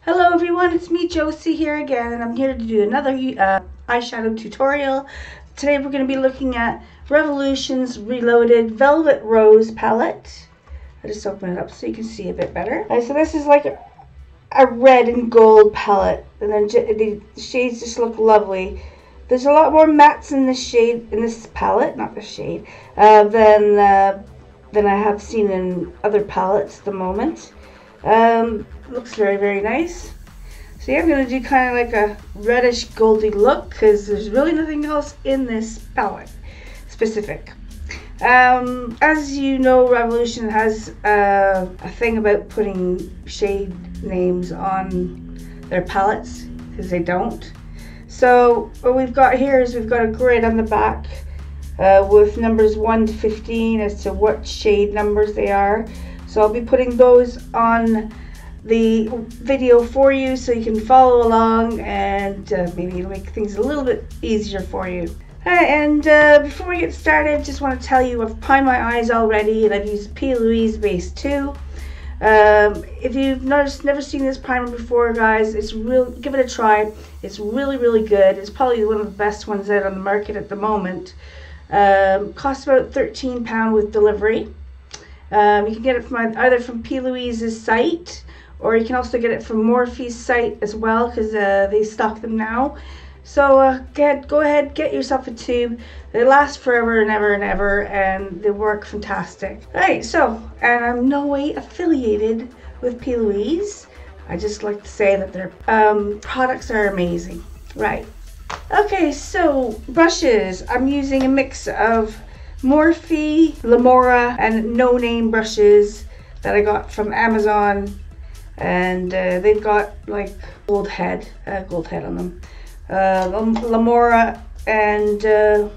Hello everyone, it's me Josie here again, and I'm here to do another eyeshadow tutorial. Today we're going to be looking at Revolution's Reloaded Velvet Rose palette. I'll just open it up so you can see a bit better. So this is like a red and gold palette, and then the shades just look lovely. There's a lot more mattes in this shade, in this palette, not this shade, than I have seen in other palettes at the moment. Looks very nice. So yeah, I'm going to do kind of like a reddish goldy look because there's really nothing else in this palette specific. As you know, Revolution has a thing about putting shade names on their palettes because they don't. So what we've got here is we've got a grid on the back with numbers 1 to 15 as to what shade numbers they are. So I'll be putting those on the video for you so you can follow along, and maybe it'll make things a little bit easier for you. And before we get started, just want to tell you I've primed my eyes already, and I've used P. Louise base 2. If you've never seen this primer before, guys, give it a try. It's really good. It's probably one of the best ones out on the market at the moment. Costs about £13 with delivery. You can get it from either from P. Louise's site, or you can also get it from Morphe's site as well, because they stock them now. So go ahead, get yourself a tube. They last forever and ever, and they work fantastic. Alright, so, and I'm no way affiliated with P. Louise. I just like to say that their products are amazing. Right. Okay, so brushes. I'm using a mix of Morphe, Lamora, and No Name brushes that I got from Amazon, and they've got like gold head on them. Lamora and hold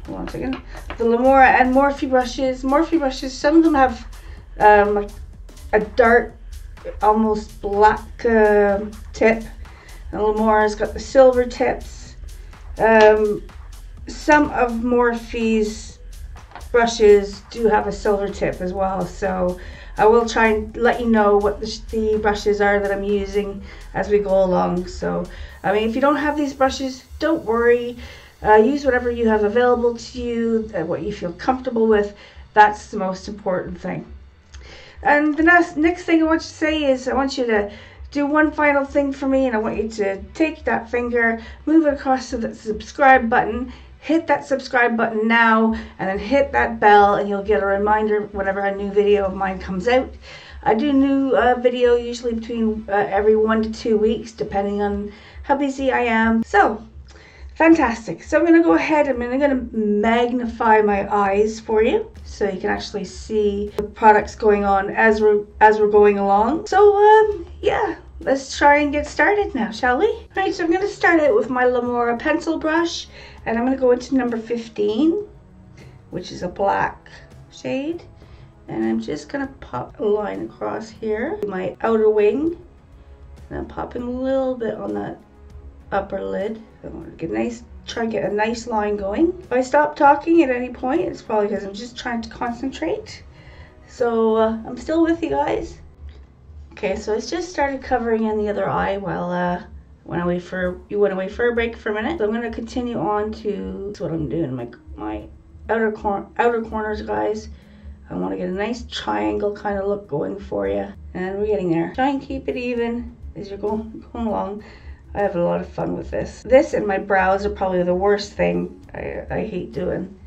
on a second. The Lamora and Morphe brushes. Morphe brushes. Some of them have like a dark, almost black tip, and Lamora's got the silver tips. Some of Morphe's brushes do have a silver tip as well, so I will try and let you know what the brushes are that I'm using as we go along. So, I mean, if you don't have these brushes, don't worry. Use whatever you have available to you, what you feel comfortable with. That's the most important thing. And the next thing I want you to say is I want you to do one final thing for me, and I want you to take that finger, move it across to the subscribe button. Hit that subscribe button now, and then hit that bell, and you'll get a reminder whenever a new video of mine comes out. I do new video usually between every 1 to 2 weeks, depending on how busy I am. So, fantastic. So I'm going to go ahead and I'm going to magnify my eyes for you, so you can actually see the products going on as we're going along. So yeah, let's try and get started now, shall we? Alright, so I'm going to start out with my Lamora pencil brush, and I'm going to go into number 15, which is a black shade, and I'm just going to pop a line across here, my outer wing, and I'm popping a little bit on that upper lid. I want to try and get a nice line going. If I stop talking at any point, it's probably because I'm just trying to concentrate. So I'm still with you guys. Okay, so I just started covering in the other eye while you went away for a break for a minute. So I'm going to continue on to, that's what I'm doing, my outer corners, guys. I want to get a nice triangle kind of look going for you, and we're getting there. Try and keep it even as you're going along. I have a lot of fun with this. This and my brows are probably the worst thing I hate doing.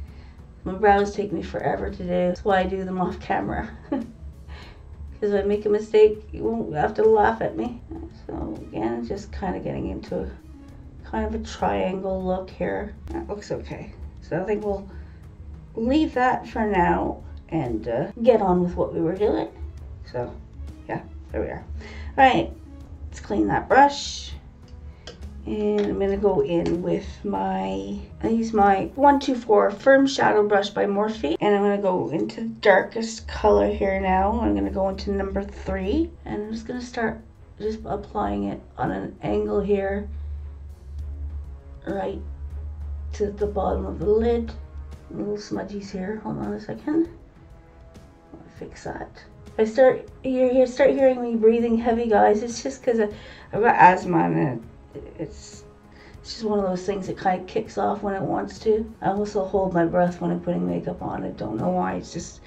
My brows take me forever to do. That's why I do them off camera. Because if I make a mistake, you won't have to laugh at me. So again, just kind of getting into kind of a triangle look here. That looks okay. So I think we'll leave that for now and get on with what we were doing. So yeah, there we are. All right, let's clean that brush. And I'm going to go in with I use my 124 Firm Shadow Brush by Morphe. And I'm going to go into the darkest color here now. I'm going to go into number 3. And I'm just going to start just applying it on an angle here, right to the bottom of the lid. A little smudgies here. Hold on a second. I'll fix that. you start hearing me breathing heavy, guys, it's just because I've got asthma, and it's just one of those things that kind of kicks off when it wants to. I also hold my breath when I'm putting makeup on. I don't know why. It's just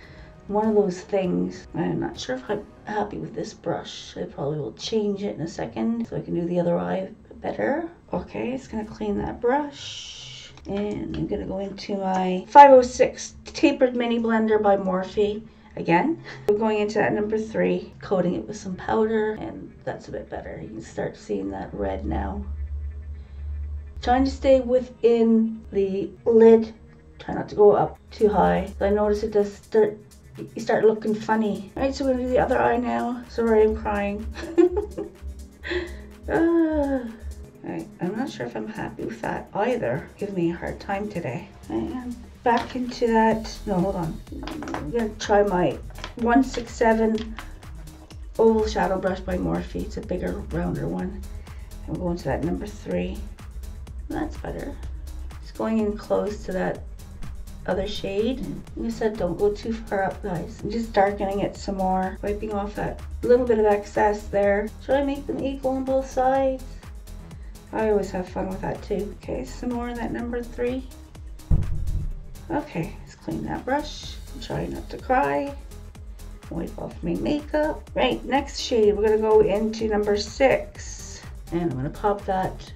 one of those things. I'm not sure if I'm happy with this brush. I probably will change it in a second so I can do the other eye better. Okay, it's gonna clean that brush. And I'm gonna go into my 506 Tapered Mini Blender by Morphe. Again, we're going into that number 3, coating it with some powder, and that's a bit better. You can start seeing that red now. Trying to stay within the lid. Try not to go up too high. I notice it does you start looking funny. Alright, so we're gonna do the other eye now. Sorry, I'm crying. Alright, I'm not sure if I'm happy with that either. Give me a hard time today. And back into that. No, hold on. I'm gonna try my 167 oval shadow brush by Morphe. It's a bigger, rounder one. And we'll go into that number 3. That's better. Just going in close to that other shade. Like I said, don't go too far up, guys. I'm just darkening it some more, wiping off that little bit of excess there. Should I make them equal on both sides? I always have fun with that too. Okay, some more in that number 3. Okay, let's clean that brush. Try not to cry. Wipe off my makeup. Right, next shade, we're gonna go into number 6. And I'm gonna pop that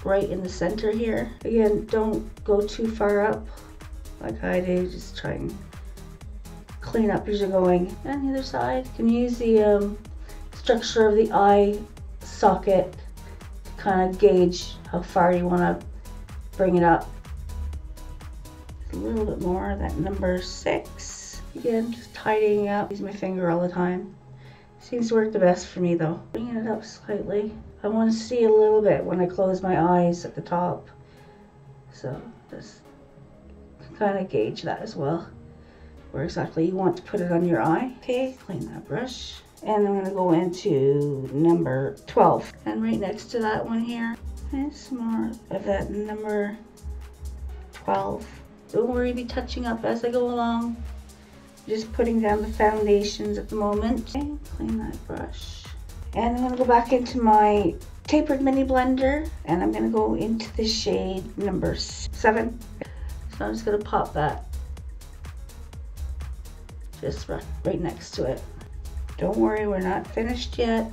right in the center here. Again, don't go too far up like I do. Just try and clean up as you're going. And the other side, you can use the structure of the eye socket to kind of gauge how far you want to bring it up. A little bit more, that number 6. Again, just tidying up. Use my finger all the time. Seems to work the best for me though. Bringing it up slightly. I want to see a little bit when I close my eyes at the top. So just kind of gauge that as well, where exactly you want to put it on your eye. Okay, clean that brush. And I'm going to go into number 12. And right next to that one here, and some more of that number 12. Don't worry, be touching up as I go along. Just putting down the foundations at the moment. Okay, clean that brush. And I'm going to go back into my Tapered Mini Blender, and I'm going to go into the shade number 7. So I'm just going to pop that just right next to it. Don't worry, we're not finished yet.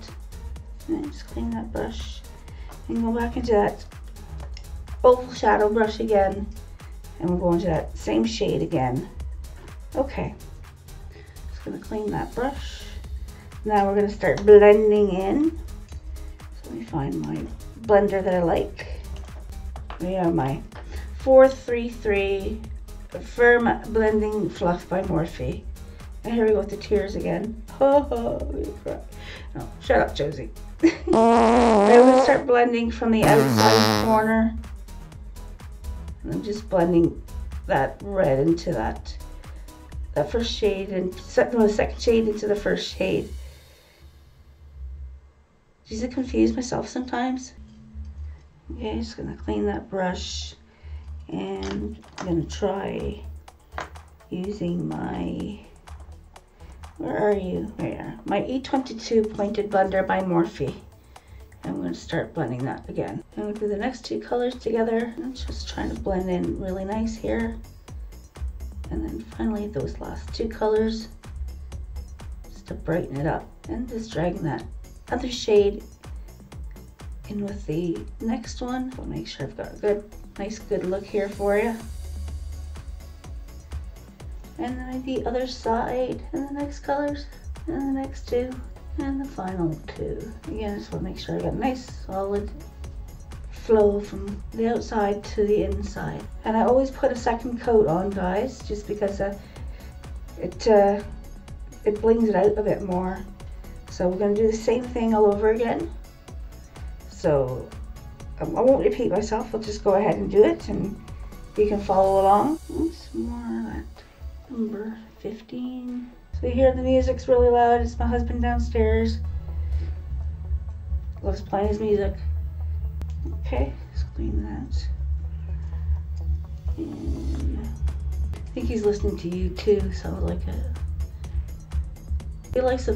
And just clean that brush and go back into that oval shadow brush again, and we'll go into that same shade again. Okay, just going to clean that brush. Now we're going to start blending in. So let me find my blender that I like. We have my 433 Firm Blending Fluff by Morphe. And here we go with the tears again. Oh, no, shut up, Josie. I'm going to start blending from the outside corner. And I'm just blending that red into that first shade, and the second shade into the first shade. Does it confuse myself sometimes? Okay, just gonna clean that brush, and I'm gonna try using my, where are you? There you are. My E22 Pointed Blender by Morphe. I'm going to start blending that again. I'm going to do the next 2 colors together. I'm just trying to blend in really nice here. And then finally those last 2 colors, just to brighten it up. And just dragging that other shade in with the next one. I'll make sure I've got a nice good look here for you. And then the other side, and the next colors, and the next 2, and the final 2. Again, just want to make sure I got a nice solid flow from the outside to the inside. And I always put a second coat on, guys, just because it blings it out a bit more. So we're going to do the same thing all over again. So I won't repeat myself, I'll just go ahead and do it, and you can follow along. Some more of that number 15. So you hear the music's really loud. It's my husband downstairs. Loves playing his music. Okay, let's clean that. And I think he's listening to you too, so like He likes a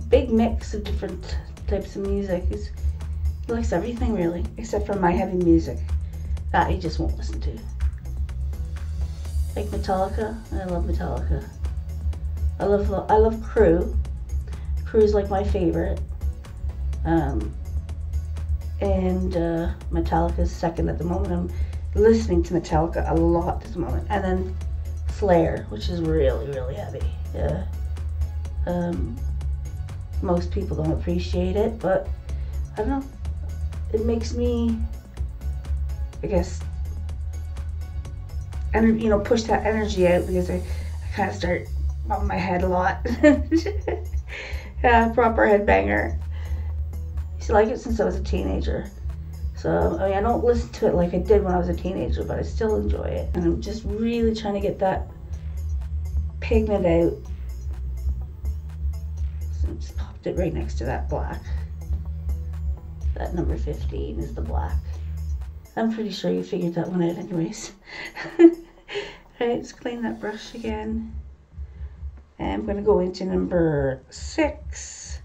big mix of different types of music. He likes everything really, except for my heavy music. That he just won't listen to. Like Metallica, I love Metallica. I love Crew. Crew's like my favorite. Metallica's second at the moment. I'm listening to Metallica a lot at the moment. And then Slayer, which is really, really heavy. Yeah. Most people don't appreciate it, but I don't know. It makes me, I guess, and push that energy out, because I kind of start bumping my head a lot. Yeah, proper headbanger. I used to like it since I was a teenager. So, I mean, I don't listen to it like I did when I was a teenager, but I still enjoy it. And I'm just really trying to get that pigment out. So I just popped it right next to that black. That number 15 is the black. I'm pretty sure you figured that one out anyways. Alright, let's clean that brush again. And I'm going to go into number 6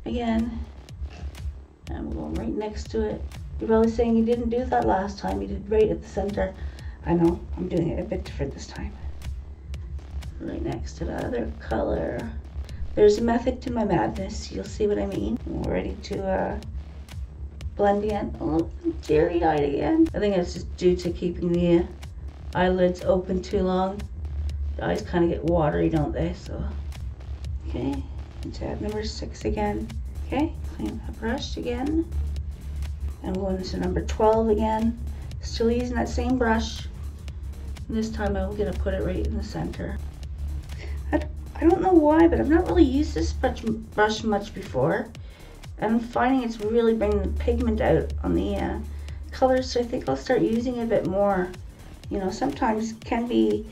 again. I'm going right next to it. You're probably saying you didn't do that last time. You did right at the center. I know, I'm doing it a bit different this time. Right next to the other color. There's a method to my madness. You'll see what I mean. We're ready to blend again. Oh, I'm teary-eyed again. I think it's just due to keeping the eyelids open too long. The eyes kind of get watery, don't they? So, okay, into number 6 again. Okay, clean that brush again. And we're going into number 12 again. Still using that same brush. And this time I'm going to put it right in the center. I don't know why, but I've not really used this brush much before. And I'm finding it's really bringing the pigment out on the colors, so I think I'll start using it a bit more. Sometimes it can be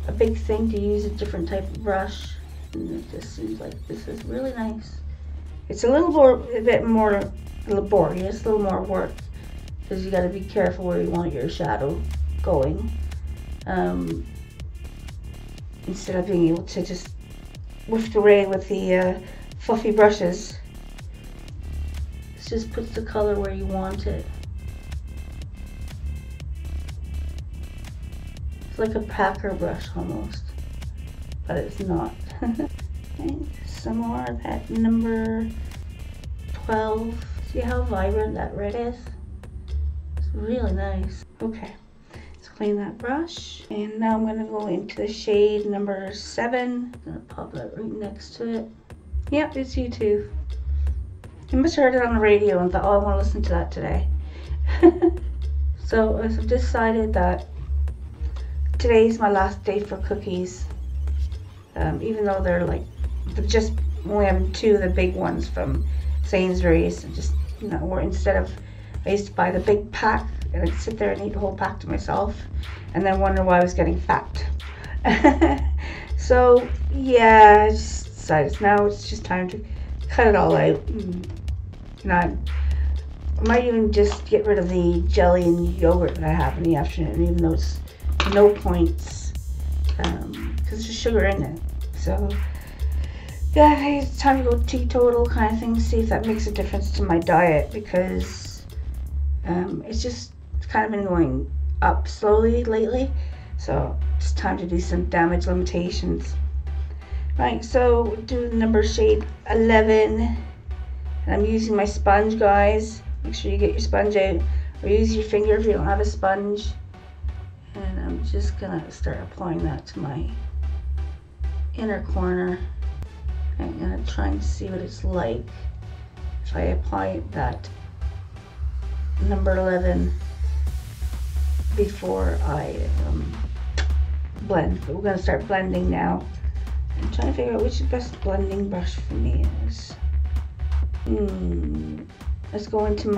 a big thing to use a different type of brush. And it just seems like this is really nice. It's a bit more laborious, a little more work, because you got to be careful where you want your shadow going. Instead of being able to just whisk away with the fluffy brushes. It just puts the color where you want it. It's like a packer brush almost, but it's not. Okay, some more of that number 12. See how vibrant that red is? It's really nice. Okay, let's clean that brush. And now I'm going to go into the shade number 7. I'm going to pop that right next to it. Yep, it's you too. You must have heard it on the radio and thought, oh, I want to listen to that today. So I've decided that today's my last day for cookies. Even though they're just only having 2 of the big ones from Sainsbury's. And just, or instead of, I used to buy the big pack and I'd sit there and eat the whole pack to myself and then wonder why I was getting fat. So yeah, I just decided now it's just time to cut it all out. I might even just get rid of the jelly and yogurt that I have in the afternoon, even though it's no points, because there's sugar in it. So yeah, it's time to go teetotal kind of thing, see if that makes a difference to my diet, because it's kind of been going up slowly lately. So it's time to do some damage limitations. Right, so do number shade 11, and I'm using my sponge, guys. Make sure you get your sponge out, or use your finger if you don't have a sponge. And I'm just gonna start applying that to my inner corner. I'm gonna try and see what it's like if I apply that number 11 before I blend. But we're gonna start blending now. I'm trying to figure out which the best blending brush for me is. Let's go into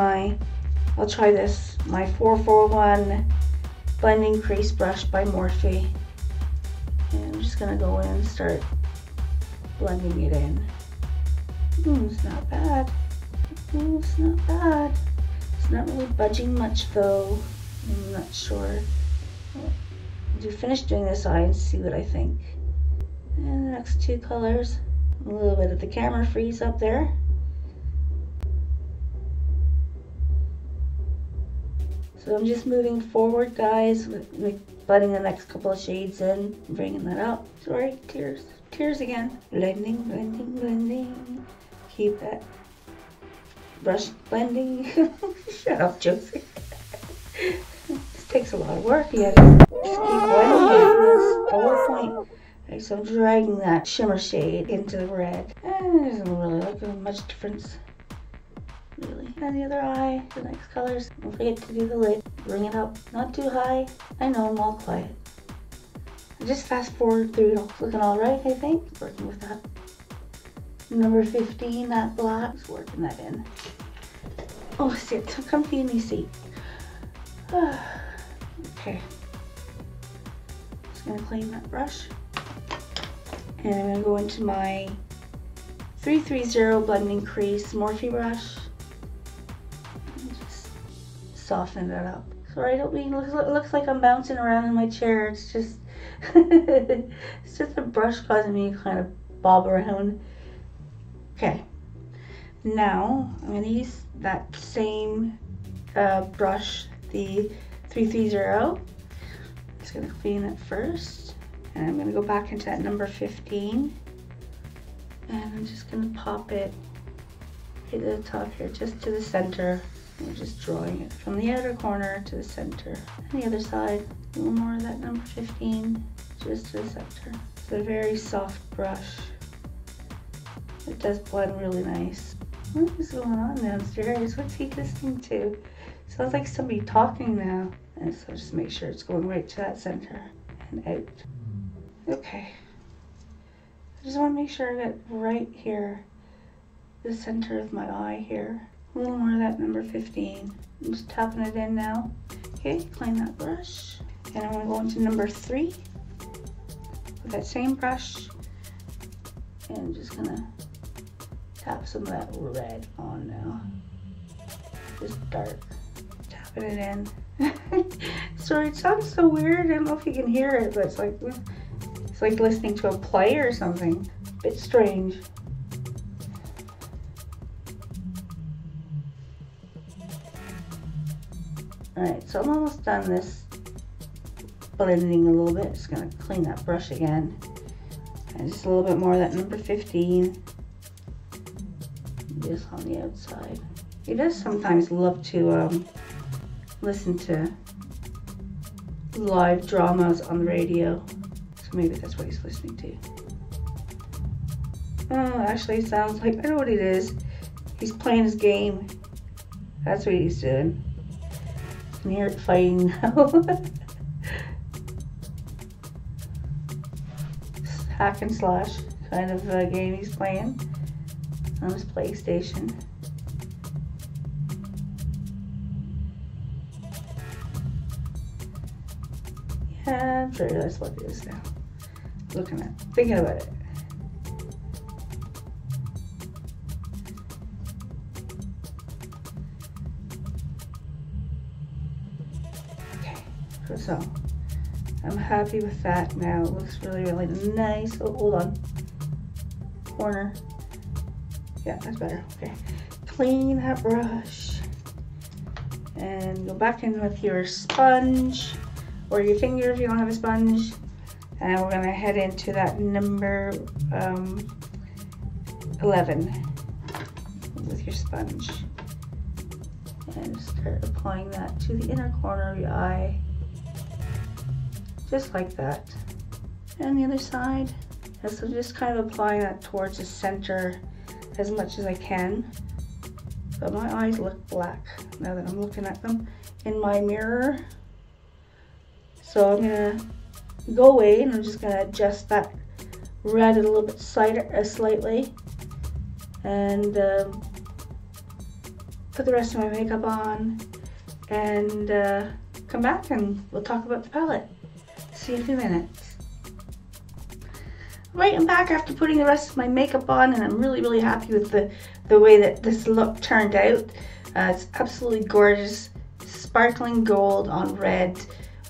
I'll try this, my 441 blending crease brush by Morphe. And I'm just gonna go in and start blending it in. It's not bad. It's not bad. It's not really budging much though. I'm not sure. I'll finish doing this eye and see what I think. And the next two colors, a little bit of the camera freeze up there. So I'm just moving forward, guys, blending the next couple of shades in, bringing that up. Sorry, tears again. Blending, blending, blending. Keep that brush blending. Shut up, Josie. This takes a lot of work. You gotta just keep blending it to this PowerPoint. Okay, so I'm dragging that shimmer shade into the red. And it doesn't really look much difference. Really. And the other eye, the next colors. Don't forget to do the lid. Bring it up, not too high. I know, I'm all quiet. I just fast forward through it, looking all right, I think. Working with that. Number 15, that black. Just working that in. Oh, sit, comfy in your seat. Okay. Just gonna clean that brush. And I'm gonna go into my 330 blending crease Morphe brush. Soften it up. Sorry, I don't mean it looks like I'm bouncing around in my chair. It's just it's just a brush causing me to kind of bob around. Okay, now I'm going to use that same brush, the 330. Just going to clean it first, and I'm going to go back into that number 15, and I'm just going to pop it right at the top here, just to the center. We're just drawing it from the outer corner to the center. And the other side, a little more of that number 15, just to the center. It's a very soft brush. It does blend really nice. What is going on downstairs? What's he listening to? Sounds like somebody talking now. And so just make sure it's going right to that center and out. Okay. I just want to make sure I get right here, the center of my eye here. A little more of that number 15. I'm just tapping it in now. Okay, clean that brush. And I'm going to go into number 3 with that same brush. And I'm just going to tap some of that red on now. Just dark. Tapping it in. Sorry, it sounds so weird. I don't know if you can hear it, but it's like listening to a play or something. A bit strange. Alright, so I'm almost done this blending a little bit. Just going to clean that brush again. And just a little bit more of that number 15. Just on the outside. He does sometimes love to listen to live dramas on the radio. So maybe that's what he's listening to. Oh, actually it sounds like, I know what it is. He's playing his game. That's what he's doing. I can hear it fighting now. Hack and slash kind of game he's playing on his PlayStation. Yeah, I'm sure that's what it is now. Looking at, thinking about it. So I'm happy with that now. It looks really, really nice. Oh, hold on. Corner. Yeah, that's better. Okay. Clean that brush. And go back in with your sponge or your finger if you don't have a sponge. And we're going to head into that number 11 with your sponge. And start applying that to the inner corner of your eye. Just like that. And the other side. And so just kind of applying that towards the center as much as I can. But my eyes look black now that I'm looking at them in my mirror. So I'm gonna go away and I'm just gonna adjust that red a little bit slightly. And put the rest of my makeup on. And come back and we'll talk about the palette. See you in a few minutes. Right, I'm back after putting the rest of my makeup on, and I'm really, really happy with the way that this look turned out. It's absolutely gorgeous. Sparkling gold on red.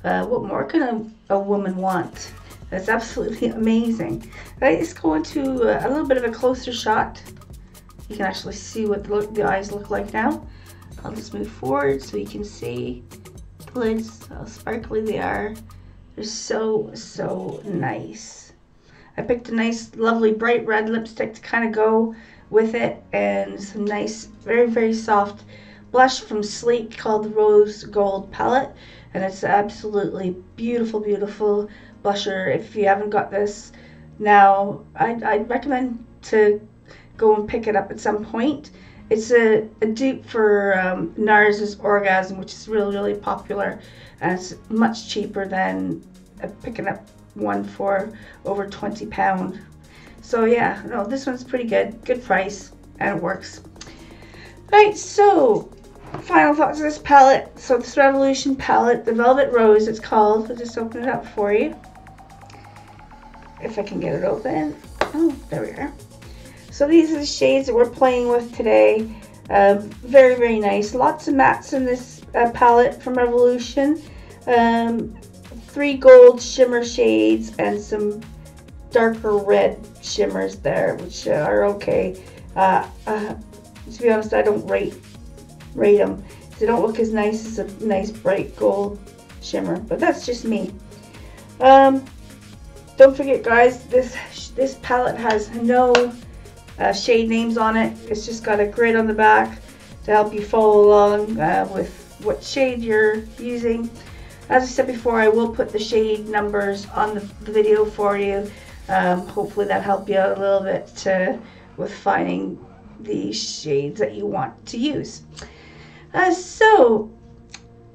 What more can a woman want? It's absolutely amazing. Right, let's go into a little bit of a closer shot. You can actually see what the eyes look like now. I'll just move forward so you can see the lids, how sparkly they are. They're so, so nice. I picked a nice, lovely, bright red lipstick to kind of go with it, and some nice, very, very soft blush from Sleek called the Rose Gold Palette, and it's absolutely beautiful, beautiful blusher. If you haven't got this now, I'd recommend to go and pick it up at some point. It's a dupe for NARS's Orgasm, which is really, really popular, and it's much cheaper than picking up one for over £20. So yeah, no, this one's pretty good price, and it works. Right, so final thoughts of this palette. So this Revolution palette, the Velvet Rose it's called. I'll just open it up for you, if I can get it open. Oh, there we are. So these are the shades that we're playing with today. Very, very nice. Lots of mattes in this palette from Revolution. 3 gold shimmer shades and some darker red shimmers there, which are okay. To be honest, I don't rate them. They don't look as nice as a nice bright gold shimmer, but that's just me. Don't forget, guys, this palette has no shade names on it. It's just got a grid on the back to help you follow along with what shade you're using. As I said before, I will put the shade numbers on the video for you. Hopefully that helped you out a little bit with finding the shades that you want to use. So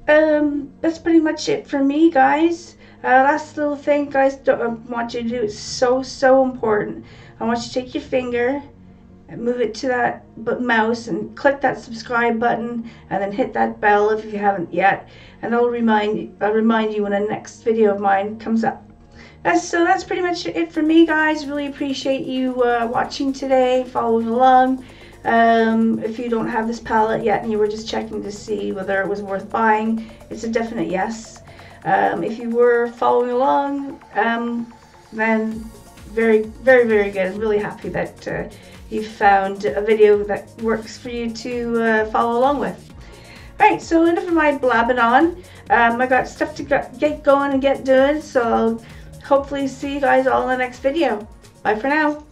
that's pretty much it for me, guys. Last little thing, guys, I want you to do is so important. I want you to take your finger and move it to that mouse and click that subscribe button, and then hit that bell if you haven't yet, and I'll remind you when the next video of mine comes up. So that's pretty much it for me, guys. Really appreciate you watching today, following along. If you don't have this palette yet and you were just checking to see whether it was worth buying, it's a definite yes. If you were following along, then very, very, very good. I'm really happy that you found a video that works for you to follow along with. Alright, so enough of my blabbing on. I got stuff to get going and get doing, so I'll hopefully see you guys all in the next video. Bye for now.